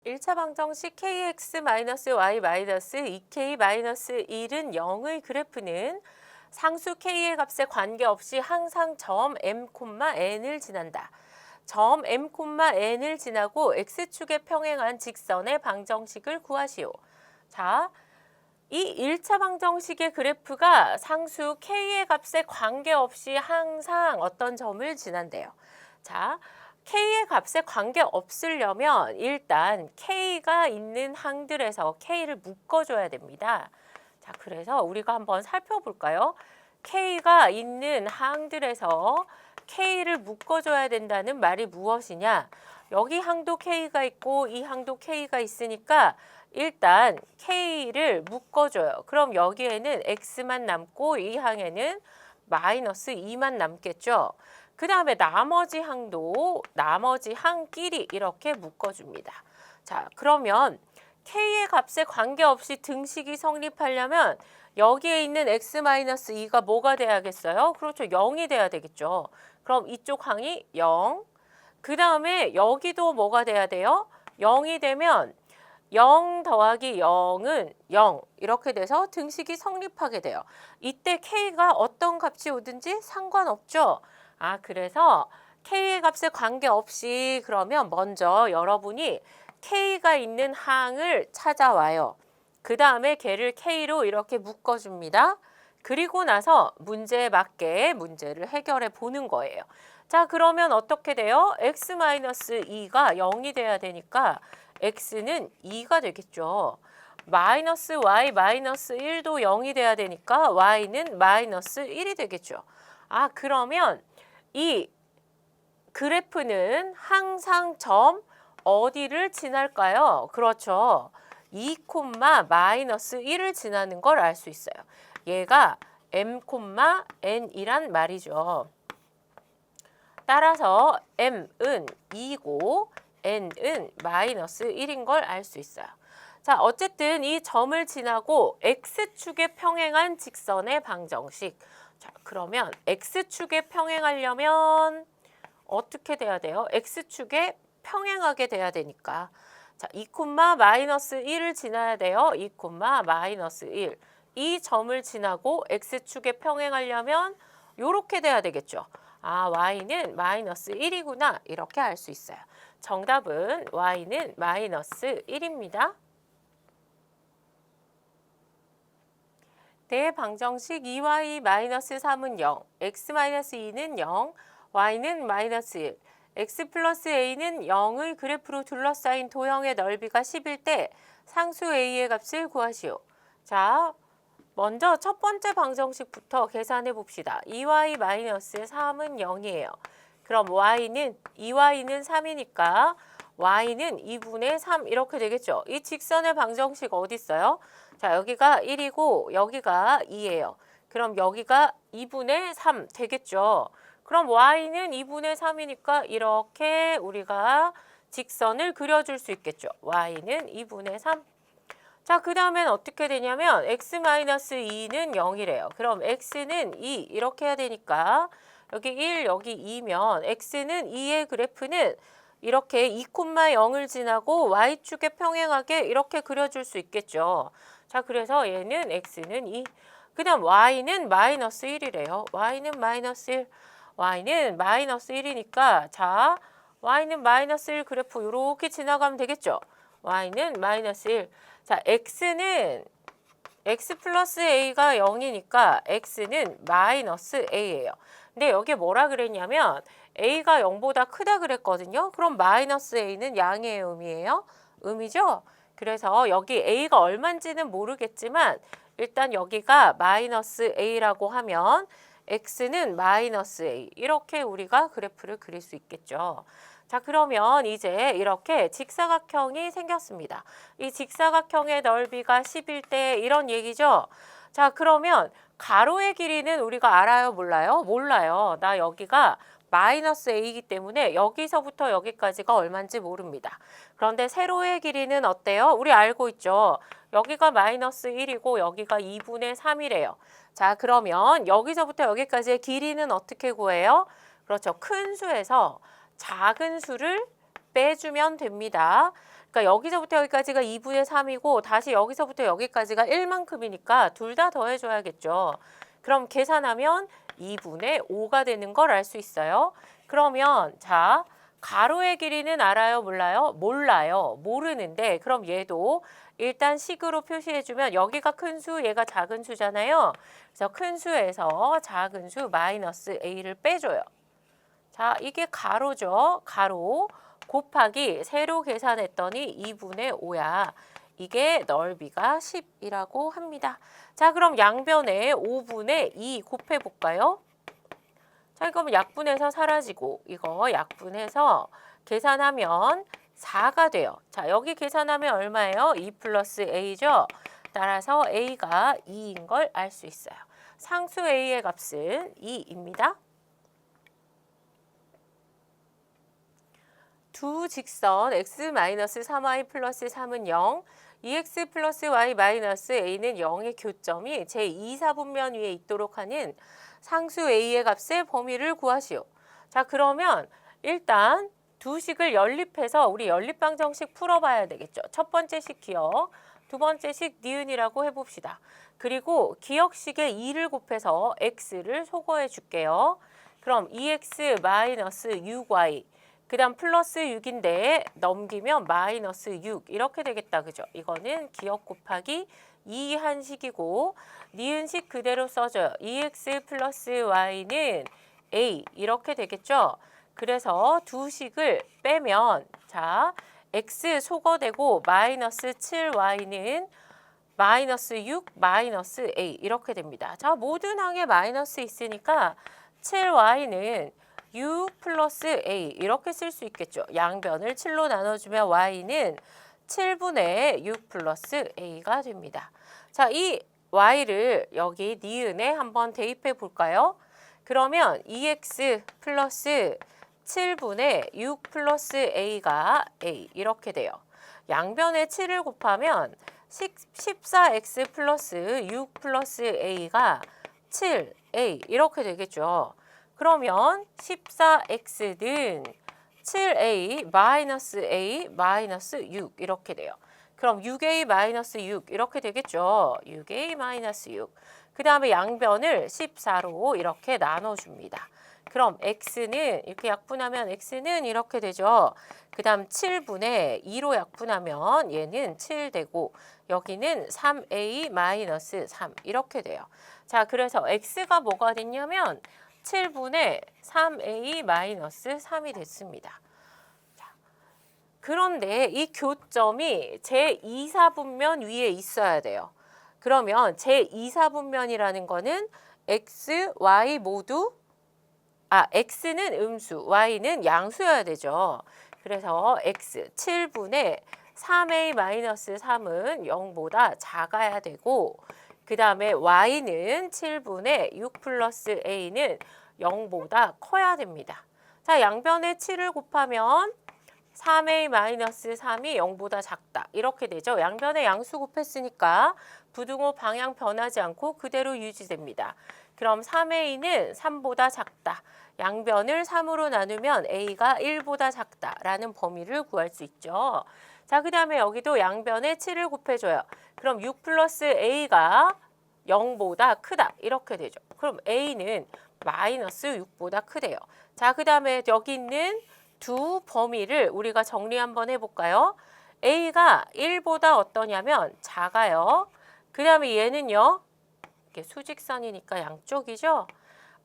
1차 방정식 kx-y-2k-1은 0의 그래프는 상수 k의 값에 관계없이 항상 점 m, n을 지난다. 점 m, n을 지나고 x축에 평행한 직선의 방정식을 구하시오. 자, 이 1차 방정식의 그래프가 상수 k의 값에 관계없이 항상 어떤 점을 지난대요. 자, k의 값에 관계없으려면 일단 k가 있는 항들에서 k를 묶어줘야 됩니다. 자, 그래서 우리가 한번 살펴볼까요? k가 있는 항들에서 k를 묶어줘야 된다는 말이 무엇이냐? 여기 항도 k가 있고 이 항도 k가 있으니까 일단 k를 묶어줘요. 그럼 여기에는 x만 남고 이 항에는 마이너스 2만 남겠죠. 그 다음에 나머지 항끼리 이렇게 묶어줍니다. 자, 그러면 k의 값에 관계없이 등식이 성립하려면 여기에 있는 x-2가 뭐가 돼야겠어요? 그렇죠. 0이 돼야 되겠죠. 그럼 이쪽 항이 0. 그 다음에 여기도 뭐가 돼야 돼요? 0이 되면 0 더하기 0은 0 이렇게 돼서 등식이 성립하게 돼요. 이때 k가 어떤 값이 오든지 상관없죠. 그래서 k의 값에 관계없이 그러면 먼저 여러분이 k가 있는 항을 찾아와요. 그 다음에 걔를 k로 이렇게 묶어줍니다. 그리고 나서 문제에 맞게 문제를 해결해 보는 거예요. 자, 그러면 어떻게 돼요? x-2가 0이 돼야 되니까 x는 2가 되겠죠. 마이너스 y 마이너스 1도 0이 돼야 되니까 y는 마이너스 1이 되겠죠. 그러면 이 그래프는 항상 점 어디를 지날까요? 그렇죠. 2, 마이너스 1을 지나는 걸 알 수 있어요. 얘가 m, n이란 말이죠. 따라서 m은 2고 n은 마이너스 1인 걸 알 수 있어요. 자, 어쨌든 이 점을 지나고 x축에 평행한 직선의 방정식. 자, 그러면 x축에 평행하려면 어떻게 돼야 돼요? x축에 평행하게 돼야 되니까. 자, 2, 마이너스 1을 지나야 돼요. 2, 마이너스 1. 이 점을 지나고 x축에 평행하려면 이렇게 돼야 되겠죠. y는 마이너스 1이구나. 이렇게 알 수 있어요. 정답은 y는 마이너스 1입니다. 대방정식 2y-3은 0, x-2는 0, y는 마이너스 1, x 플러스 a는 0의 그래프로 둘러싸인 도형의 넓이가 10일 때 상수 a의 값을 구하시오. 자, 먼저 첫 번째 방정식부터 계산해 봅시다. 2y-3은 0이에요. 그럼 y는 2y는 3이니까 y는 2분의 3 이렇게 되겠죠. 이 직선의 방정식 어디 있어요? 자, 여기가 1이고 여기가 2예요. 그럼 여기가 2분의 3 되겠죠. 그럼 y는 2분의 3이니까 이렇게 우리가 직선을 그려줄 수 있겠죠. y는 2분의 3. 자, 그 다음엔 어떻게 되냐면 x-2는 0이래요. 그럼 x는 2 이렇게 해야 되니까 여기 1, 여기 2면 x는 2의 그래프는 이렇게 2, 0을 지나고 y축에 평행하게 이렇게 그려줄 수 있겠죠. 자, 그래서 얘는 x는 2. 그 다음 y는 마이너스 1이래요. y는 마이너스 1. y는 마이너스 1이니까 자, y는 마이너스 1 그래프 이렇게 지나가면 되겠죠. y는 마이너스 1. 자, x는 x 플러스 a가 0이니까 x는 마이너스 a예요. 근데 여기에 뭐라 그랬냐면 a가 0보다 크다 그랬거든요. 그럼 마이너스 a는 양의 의미예요. 의미죠? 그래서 여기 a가 얼마인지는 모르겠지만 일단 여기가 마이너스 a라고 하면 x는 마이너스 a 이렇게 우리가 그래프를 그릴 수 있겠죠. 자, 그러면 이제 이렇게 직사각형이 생겼습니다. 이 직사각형의 넓이가 10일 때 이런 얘기죠. 자, 그러면 가로의 길이는 우리가 알아요? 몰라요? 몰라요. 나 여기가 마이너스 a이기 때문에 여기서부터 여기까지가 얼마인지 모릅니다. 그런데 세로의 길이는 어때요? 우리 알고 있죠. 여기가 마이너스 1이고 여기가 2분의 3이래요. 자, 그러면 여기서부터 여기까지의 길이는 어떻게 구해요? 그렇죠. 큰 수에서 작은 수를 빼주면 됩니다. 그러니까 여기서부터 여기까지가 2분의 3이고 다시 여기서부터 여기까지가 1만큼이니까 둘 다 더해줘야겠죠. 그럼 계산하면 2분의 5가 되는 걸 알 수 있어요. 그러면 자, 가로의 길이는 알아요? 몰라요? 몰라요. 모르는데 그럼 얘도 일단 식으로 표시해주면 여기가 큰 수, 얘가 작은 수잖아요. 그래서 큰 수에서 작은 수 마이너스 a를 빼줘요. 자, 이게 가로죠. 가로 곱하기 세로 계산했더니 2분의 5야. 이게 넓이가 10이라고 합니다. 자, 그럼 양변에 5분의 2 곱해볼까요? 자, 그러면 약분해서 사라지고 이거 약분해서 계산하면 4가 돼요. 자, 여기 계산하면 얼마예요? 2 플러스 a죠. 따라서 a가 2인 걸 알 수 있어요. 상수 a의 값은 2입니다. 두 직선 x-3y 플러스 3은 0, 2x 플러스 y 마이너스 a는 0의 교점이 제2사분면 위에 있도록 하는 상수 a의 값의 범위를 구하시오. 자, 그러면 일단 두 식을 연립해서 우리 연립방정식 풀어봐야 되겠죠. 첫 번째 식 기억, 두 번째 식 니은이라고 해봅시다. 그리고 기억식에 2를 곱해서 x를 소거해 줄게요. 그럼 2x 마이너스 6y 그 다음 플러스 6인데 넘기면 마이너스 6 이렇게 되겠다. 그죠? 이거는 기억 곱하기 2 한식이고 니은식 그대로 써줘요. 2x 플러스 y는 a 이렇게 되겠죠? 그래서 두 식을 빼면 자 x 소거되고 마이너스 7y는 마이너스 6 마이너스 a 이렇게 됩니다. 자 모든 항에 마이너스 있으니까 7y는 6 플러스 a 이렇게 쓸 수 있겠죠. 양변을 7로 나눠주면 y는 7분의 6 플러스 a가 됩니다. 자, 이 y를 여기 니은에 한번 대입해 볼까요? 그러면 2x 플러스 7분의 6 플러스 a가 a 이렇게 돼요. 양변에 7을 곱하면 14x 플러스 6 플러스 a가 7a 이렇게 되겠죠. 그러면 14x는 7a 마이너스 a 마이너스 6 이렇게 돼요. 그럼 6a 마이너스 6 이렇게 되겠죠. 6a 마이너스 6. 그 다음에 양변을 14로 이렇게 나눠줍니다. 그럼 x는 이렇게 약분하면 x는 이렇게 되죠. 그 다음 7분의 2로 약분하면 얘는 7 되고 여기는 3a 마이너스 3 이렇게 돼요. 자, 그래서 x가 뭐가 됐냐면 7분의 3a 마이너스 3이 됐습니다. 자, 그런데 이 교점이 제2사분면 위에 있어야 돼요. 그러면 제2사분면이라는 거는 x, y 모두 x는 음수, y는 양수여야 되죠. 그래서 x 7분의 3a 마이너스 3은 0보다 작아야 되고 그 다음에 y는 7분의 6 플러스 a는 0보다 커야 됩니다. 자, 양변에 7을 곱하면 3a 마이너스 3이 0보다 작다. 이렇게 되죠. 양변에 양수 곱했으니까 부등호 방향 변하지 않고 그대로 유지됩니다. 그럼 3a는 3보다 작다. 양변을 3으로 나누면 a가 1보다 작다라는 범위를 구할 수 있죠. 자, 그 다음에 여기도 양변에 7을 곱해줘요. 그럼 6 플러스 a가 0보다 크다. 이렇게 되죠. 그럼 a는 마이너스 6보다 크대요. 자, 그 다음에 여기 있는 두 범위를 우리가 정리 한번 해볼까요? a가 1보다 어떠냐면 작아요. 그 다음에 얘는요. 이렇게 수직선이니까 양쪽이죠.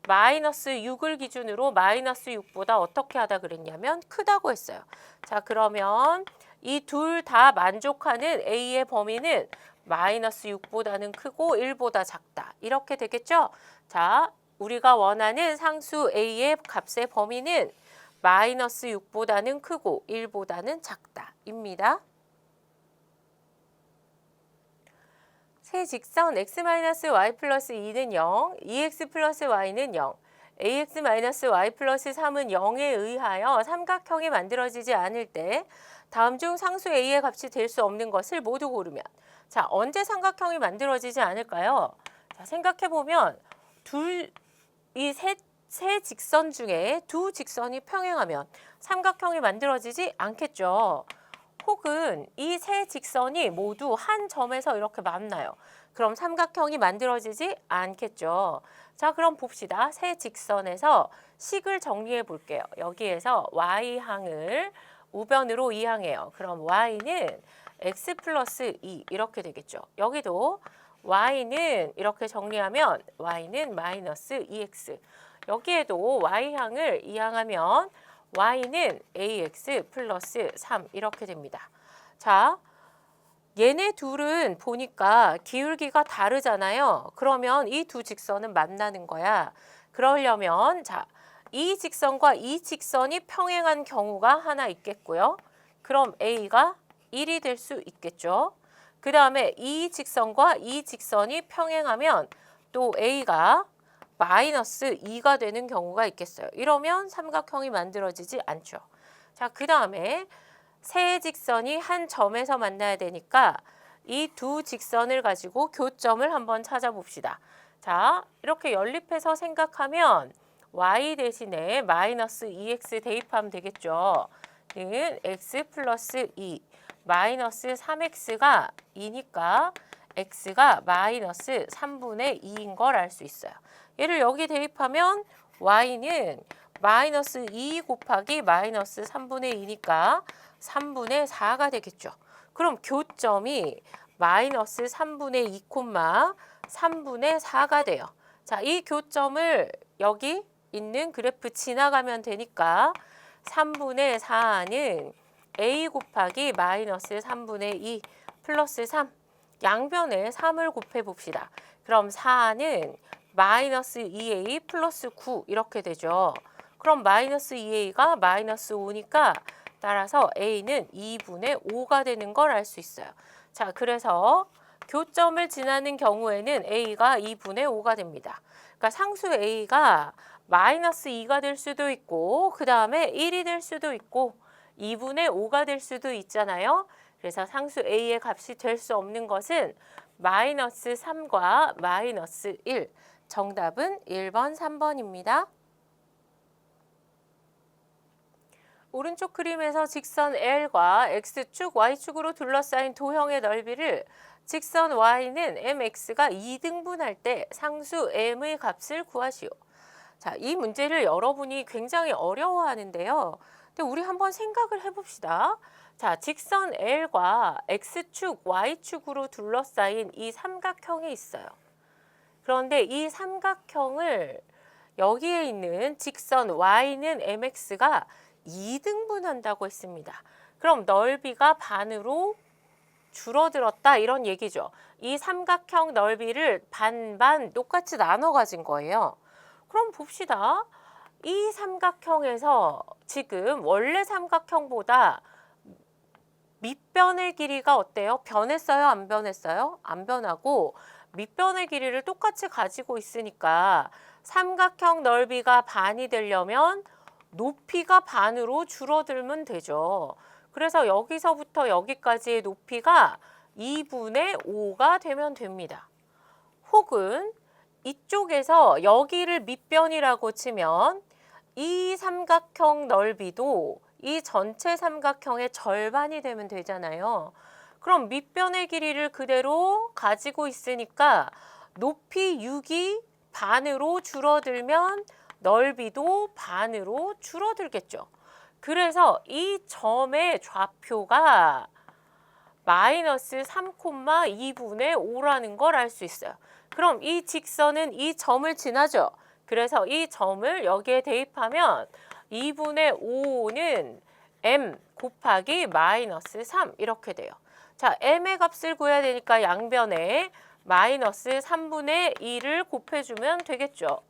마이너스 6을 기준으로 마이너스 6보다 어떻게 하다 그랬냐면 크다고 했어요. 자, 그러면 이 둘 다 만족하는 a의 범위는 마이너스 6보다는 크고 1보다 작다. 이렇게 되겠죠? 자, 우리가 원하는 상수 a의 값의 범위는 마이너스 6보다는 크고 1보다는 작다입니다. 세 직선 x-y 플러스 2는 0, 2x 플러스 y는 0, ax 마이너스 y 플러스 3은 0에 의하여 삼각형이 만들어지지 않을 때 다음 중 상수 a의 값이 될 수 없는 것을 모두 고르면 자, 언제 삼각형이 만들어지지 않을까요? 자, 생각해보면 이 셋 세 직선 중에 두 직선이 평행하면 삼각형이 만들어지지 않겠죠. 혹은 이 세 직선이 모두 한 점에서 이렇게 만나요. 그럼 삼각형이 만들어지지 않겠죠. 자, 그럼 봅시다. 세 직선에서 식을 정리해 볼게요. 여기에서 y항을 우변으로 이항해요. 그럼 y는 x 플러스 2 이렇게 되겠죠. 여기도 y는 이렇게 정리하면 y는 마이너스 2x. 여기에도 y항을 이항하면 y는 ax 플러스 3 이렇게 됩니다. 자, 얘네 둘은 보니까 기울기가 다르잖아요. 그러면 이 두 직선은 만나는 거야. 그러려면 자, 이 직선과 이 직선이 평행한 경우가 하나 있겠고요. 그럼 a가 1이 될 수 있겠죠. 그 다음에 이 직선과 이 직선이 평행하면 또 a가 마이너스 2가 되는 경우가 있겠어요. 이러면 삼각형이 만들어지지 않죠. 자, 그 다음에 세 직선이 한 점에서 만나야 되니까 이 두 직선을 가지고 교점을 한번 찾아봅시다. 자, 이렇게 연립해서 생각하면 y 대신에 마이너스 2x 대입하면 되겠죠. 는 x 플러스 2 마이너스 3x가 2니까 x가 마이너스 3분의 2인 걸 알 수 있어요. 얘를 여기 대입하면 y는 마이너스 2 곱하기 마이너스 3분의 2니까 3분의 4가 되겠죠. 그럼 교점이 마이너스 3분의 2, 3분의 4가 돼요. 자, 이 교점을 여기 있는 그래프 지나가면 되니까 3분의 4는 a 곱하기 마이너스 3분의 2 플러스 3. 양변에 3을 곱해 봅시다. 그럼 4는 마이너스 2a 플러스 9 이렇게 되죠. 그럼 마이너스 2a가 마이너스 5니까 따라서 a는 2분의 5가 되는 걸 알 수 있어요. 자, 그래서 교점을 지나는 경우에는 a가 2분의 5가 됩니다. 그러니까 상수 a가 마이너스 2가 될 수도 있고 그 다음에 1이 될 수도 있고 2분의 5가 될 수도 있잖아요. 그래서 상수 a의 값이 될 수 없는 것은 마이너스 3과 마이너스 1. 정답은 1번, 3번입니다. 오른쪽 그림에서 직선 L과 X축, Y축으로 둘러싸인 도형의 넓이를 직선 Y는 mx가 2등분할 때 상수 m의 값을 구하시오. 자, 이 문제를 여러분이 굉장히 어려워하는데요. 근데 우리 한번 생각을 해봅시다. 자, 직선 L과 X축, Y축으로 둘러싸인 이 삼각형이 있어요. 그런데 이 삼각형을 여기에 있는 직선 Y는 mx가 2등분한다고 했습니다. 그럼 넓이가 반으로 줄어들었다 이런 얘기죠. 이 삼각형 넓이를 반반 똑같이 나눠 가진 거예요. 그럼 봅시다. 이 삼각형에서 지금 원래 삼각형보다 밑변의 길이가 어때요? 변했어요? 안 변했어요? 안 변하고 밑변의 길이를 똑같이 가지고 있으니까 삼각형 넓이가 반이 되려면 높이가 반으로 줄어들면 되죠. 그래서 여기서부터 여기까지의 높이가 2분의 5가 되면 됩니다. 혹은 이쪽에서 여기를 밑변이라고 치면 이 삼각형 넓이도 이 전체 삼각형의 절반이 되면 되잖아요. 그럼 밑변의 길이를 그대로 가지고 있으니까 높이 6이 반으로 줄어들면 넓이도 반으로 줄어들겠죠. 그래서 이 점의 좌표가 마이너스 3,2분의 5라는 걸 알 수 있어요. 그럼 이 직선은 이 점을 지나죠. 그래서 이 점을 여기에 대입하면 2분의 5는 m 곱하기 마이너스 3 이렇게 돼요. 자, m의 값을 구해야 되니까 양변에 마이너스 3분의 2를 곱해주면 되겠죠.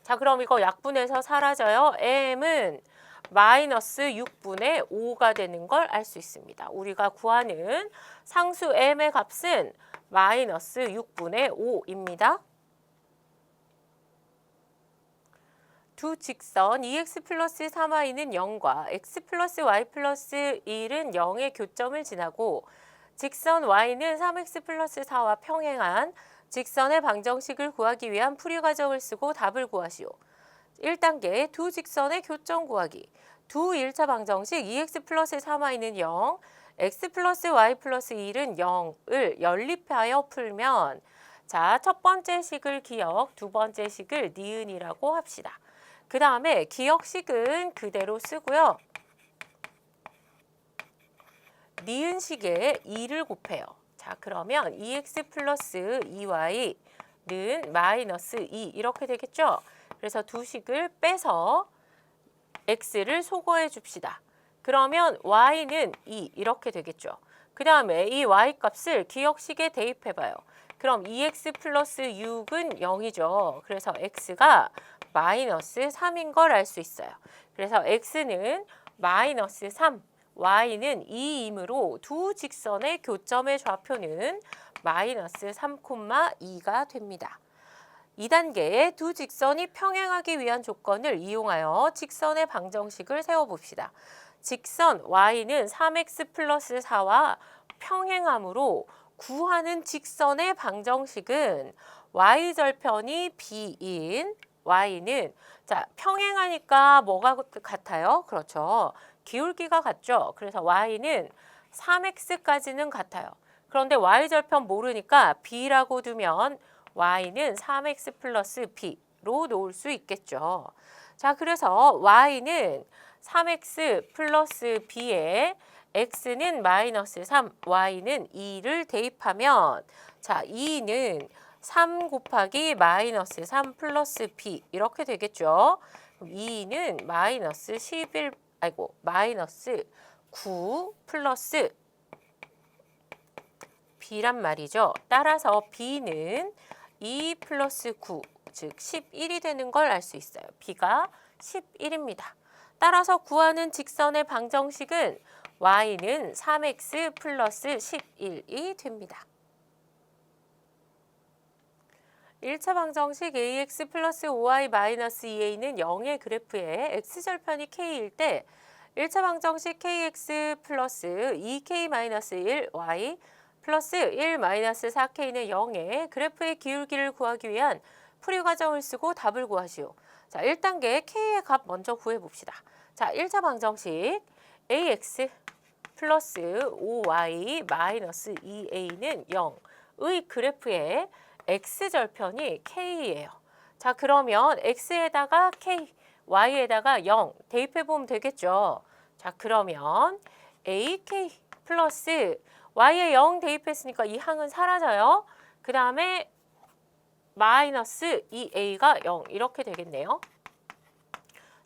자, 그럼 이거 약분해서 사라져요. m은 마이너스 6분의 5가 되는 걸 알 수 있습니다. 우리가 구하는 상수 m의 값은 마이너스 6분의 5입니다. 두 직선 2x 플러스 3y는 0과 x 플러스 y 플러스 1은 0의 교점을 지나고 직선 y는 3x 플러스 4와 평행한 직선의 방정식을 구하기 위한 풀이 과정을 쓰고 답을 구하시오. 1단계 두 직선의 교점 구하기. 두 1차 방정식 2x 플러스 3y는 0, x 플러스 y 플러스 1은 0을 연립하여 풀면 자, 첫 번째 식을 기억, 두 번째 식을 니은이라고 합시다. 그 다음에 기억식은 그대로 쓰고요. 니은식에 2를 곱해요. 자, 그러면 2x 플러스 2y는 마이너스 2 이렇게 되겠죠? 그래서 두 식을 빼서 x를 소거해 줍시다. 그러면 y는 2 이렇게 되겠죠. 그 다음에 이 y 값을 기억식에 대입해 봐요. 그럼 2x 플러스 6은 0이죠. 그래서 x가 마이너스 3인 걸 알 수 있어요. 그래서 x는 마이너스 3, y는 2이므로 두 직선의 교점의 좌표는 마이너스 3,2가 됩니다. 2단계에 두 직선이 평행하기 위한 조건을 이용하여 직선의 방정식을 세워봅시다. 직선 y는 3x 플러스 4와 평행하므로 구하는 직선의 방정식은 y절편이 b인 y는 자 평행하니까 뭐가 같아요? 그렇죠. 기울기가 같죠. 그래서 y는 3x까지는 같아요. 그런데 y절편 모르니까 b라고 두면 y는 3x 플러스 b로 놓을 수 있겠죠. 자, 그래서 y는 3x 플러스 b에 x는 마이너스 3, y는 2를 대입하면 자, 2는 3 곱하기 마이너스 3 플러스 b 이렇게 되겠죠. 그럼 2는 마이너스 11, 마이너스 9 플러스 b란 말이죠. 따라서 b는 2 플러스 9, 즉 11이 되는 걸 알 수 있어요. b가 11입니다. 따라서 구하는 직선의 방정식은 y는 3x 플러스 11이 됩니다. 1차 방정식 ax 플러스 5y 마이너스 2a는 0의 그래프에 x절편이 k일 때 1차 방정식 kx 플러스 2k 마이너스 1y 플러스 1 마이너스 4k는 0의 그래프의 기울기를 구하기 위한 풀이 과정을 쓰고 답을 구하시오. 자, 1단계 k의 값 먼저 구해봅시다. 자, 1차 방정식 ax 플러스 5y 마이너스 2a는 0의 그래프의 x절편이 k예요. 자, 그러면 x에다가 k, y에다가 0 대입해보면 되겠죠. 자, 그러면 ak 플러스 y에 0 대입했으니까 이 항은 사라져요. 그 다음에 마이너스 2a가 0 이렇게 되겠네요.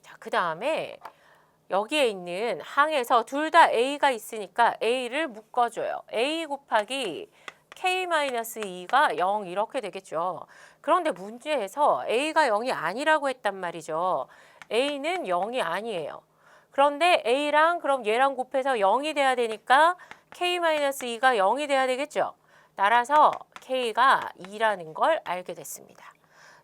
자, 그 다음에 여기에 있는 항에서 둘 다 a가 있으니까 a를 묶어줘요. a 곱하기 k-2가 0 이렇게 되겠죠. 그런데 문제에서 a가 0이 아니라고 했단 말이죠. a는 0이 아니에요. 그런데 a랑 그럼 얘랑 곱해서 0이 돼야 되니까 k-2가 0이 돼야 되겠죠. 따라서 k가 2라는 걸 알게 됐습니다.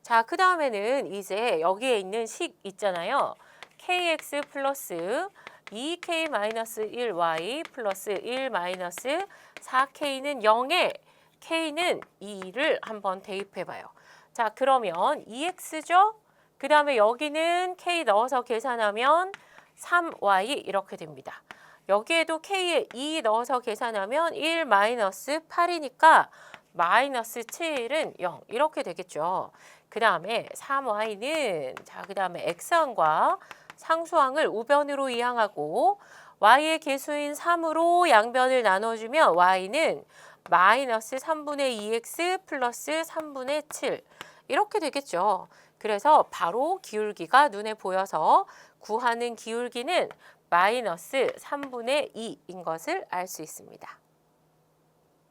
자, 그 다음에는 이제 여기에 있는 식 있잖아요. kx 플러스 2k-1y 플러스 1-4k는 0에 k는 2를 한번 대입해봐요. 자, 그러면 2x죠? 그 다음에 여기는 k 넣어서 계산하면 3y 이렇게 됩니다. 여기에도 k에 2 넣어서 계산하면 1-8이니까 마이너스 7은 0 이렇게 되겠죠. 그 다음에 3y는 자, 그 다음에 x항과 상수항을 우변으로 이항하고 y의 개수인 3으로 양변을 나눠주면 y는 마이너스 3분의 2x 플러스 3분의 7 이렇게 되겠죠. 그래서 바로 기울기가 눈에 보여서 구하는 기울기는 마이너스 3분의 2인 것을 알 수 있습니다.